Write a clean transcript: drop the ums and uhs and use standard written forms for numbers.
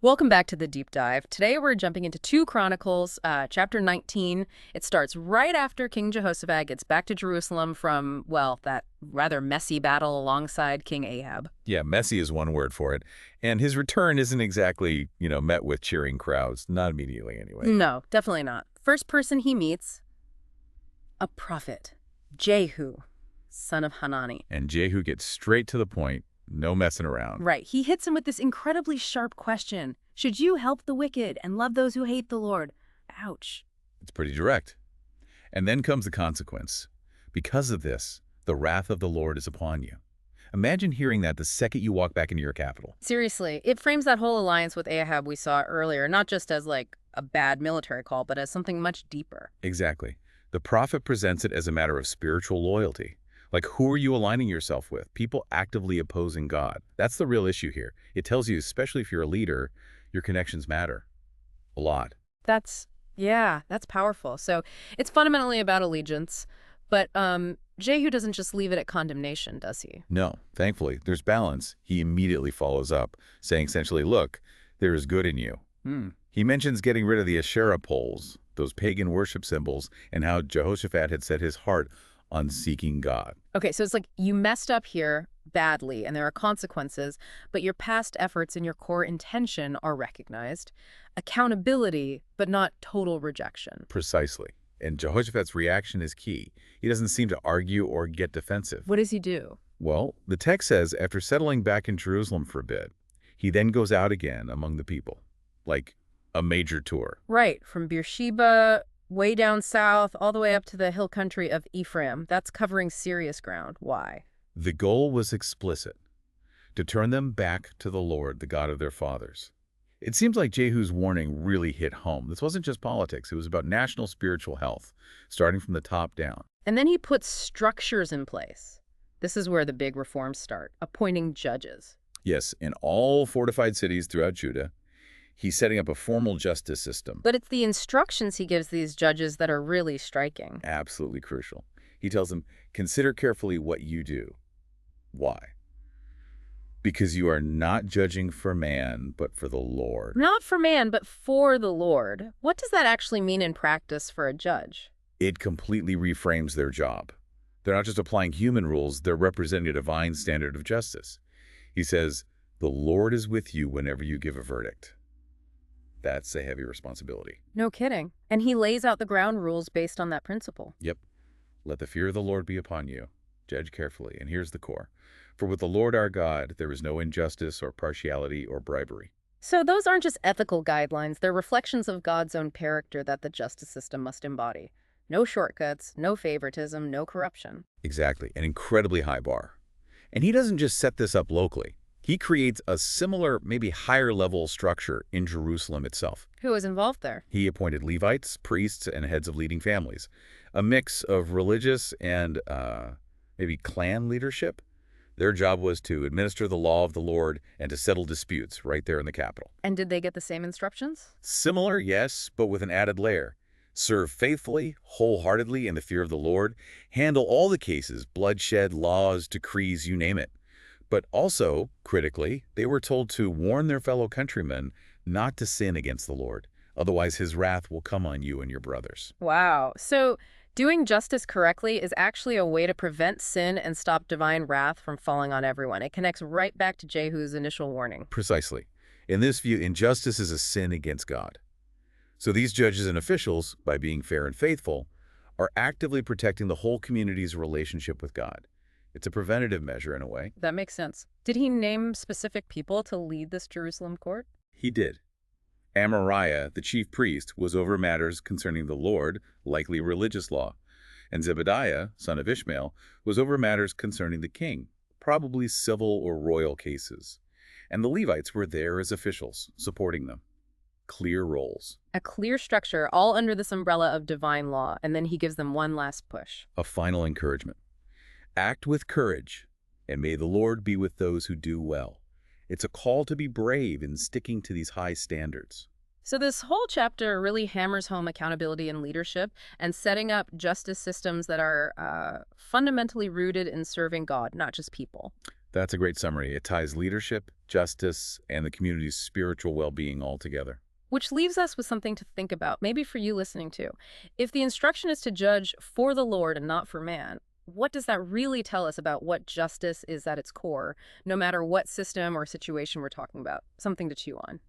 Welcome back to the deep dive. Today we're jumping into 2 Chronicles, chapter 19. It starts right after King Jehoshaphat gets back to Jerusalem from, well, that rather messy battle alongside King Ahab. Yeah, messy is one word for it. And his return isn't exactly, met with cheering crowds. Not immediately, anyway. No, definitely not. First person he meets, a prophet, Jehu, son of Hanani. And Jehu gets straight to the point, no messing around. Right, he hits him with this incredibly sharp question. Should you help the wicked and love those who hate the Lord? Ouch. It's pretty direct. And then comes the consequence. Because of this, the wrath of the Lord is upon you. Imagine hearing that the second you walk back into your capital. Seriously, it frames that whole alliance with Ahab we saw earlier, not just as like a bad military call, but as something much deeper. Exactly. The prophet presents it as a matter of spiritual loyalty. Like, who are you aligning yourself with? People actively opposing God. That's the real issue here. It tells you, especially if you're a leader, your connections matter. A lot. That's powerful. So it's fundamentally about allegiance, but Jehu doesn't just leave it at condemnation, does he? No, thankfully, there's balance. He immediately follows up, saying essentially, look, there is good in you. He mentions getting rid of the Asherah poles, those pagan worship symbols, and how Jehoshaphat had set his heart on seeking God. Okay, so it's like you messed up here badly and there are consequences, but your past efforts and your core intention are recognized. Accountability, but not total rejection. Precisely. And Jehoshaphat's reaction is key. He doesn't seem to argue or get defensive. What does he do? Well, the text says after settling back in Jerusalem for a bit, he then goes out again among the people, like a major tour. Right, from Beersheba way down south, all the way up to the hill country of Ephraim. That's covering serious ground. Why? The goal was explicit, to turn them back to the Lord, the God of their fathers. It seems like Jehu's warning really hit home. This wasn't just politics. It was about national spiritual health, starting from the top down. And then he puts structures in place. This is where the big reforms start, appointing judges. Yes, in all fortified cities throughout Judah, he's setting up a formal justice system. But it's the instructions he gives these judges that are really striking. Absolutely crucial. He tells them, consider carefully what you do. Why? Because you are not judging for man, but for the Lord. Not for man, but for the Lord. What does that actually mean in practice for a judge? It completely reframes their job. They're not just applying human rules, they're representing a divine standard of justice. He says, the Lord is with you whenever you give a verdict. That's a heavy responsibility. No kidding. And he lays out the ground rules based on that principle. Yep. Let the fear of the Lord be upon you. Judge carefully. And here's the core. For with the Lord our God, there is no injustice or partiality or bribery. So those aren't just ethical guidelines. They're reflections of God's own character that the justice system must embody. No shortcuts, no favoritism, no corruption. Exactly. An incredibly high bar. And he doesn't just set this up locally. He creates a similar, maybe higher-level structure in Jerusalem itself. Who was involved there? He appointed Levites, priests, and heads of leading families, a mix of religious and maybe clan leadership. Their job was to administer the law of the Lord and to settle disputes right there in the capital. And did they get the same instructions? Similar, yes, but with an added layer. Serve faithfully, wholeheartedly in the fear of the Lord. Handle all the cases, bloodshed, laws, decrees, you name it. But also, critically, they were told to warn their fellow countrymen not to sin against the Lord. Otherwise, his wrath will come on you and your brothers. Wow. So doing justice correctly is actually a way to prevent sin and stop divine wrath from falling on everyone. It connects right back to Jehu's initial warning. Precisely. In this view, injustice is a sin against God. So these judges and officials, by being fair and faithful, are actively protecting the whole community's relationship with God. It's a preventative measure in a way. That makes sense. Did he name specific people to lead this Jerusalem court? He did. Amariah, the chief priest, was over matters concerning the Lord, likely religious law. And Zebediah, son of Ishmael, was over matters concerning the king, probably civil or royal cases. And the Levites were there as officials, supporting them. Clear roles. A clear structure, all under this umbrella of divine law, and then he gives them one last push. A final encouragement. Act with courage, and may the Lord be with those who do well. It's a call to be brave in sticking to these high standards. So this whole chapter really hammers home accountability and leadership and setting up justice systems that are fundamentally rooted in serving God, not just people. That's a great summary. It ties leadership, justice, and the community's spiritual well-being altogether. Which leaves us with something to think about, maybe for you listening too. If the instruction is to judge for the Lord and not for man, what does that really tell us about what justice is at its core, no matter what system or situation we're talking about? Something to chew on.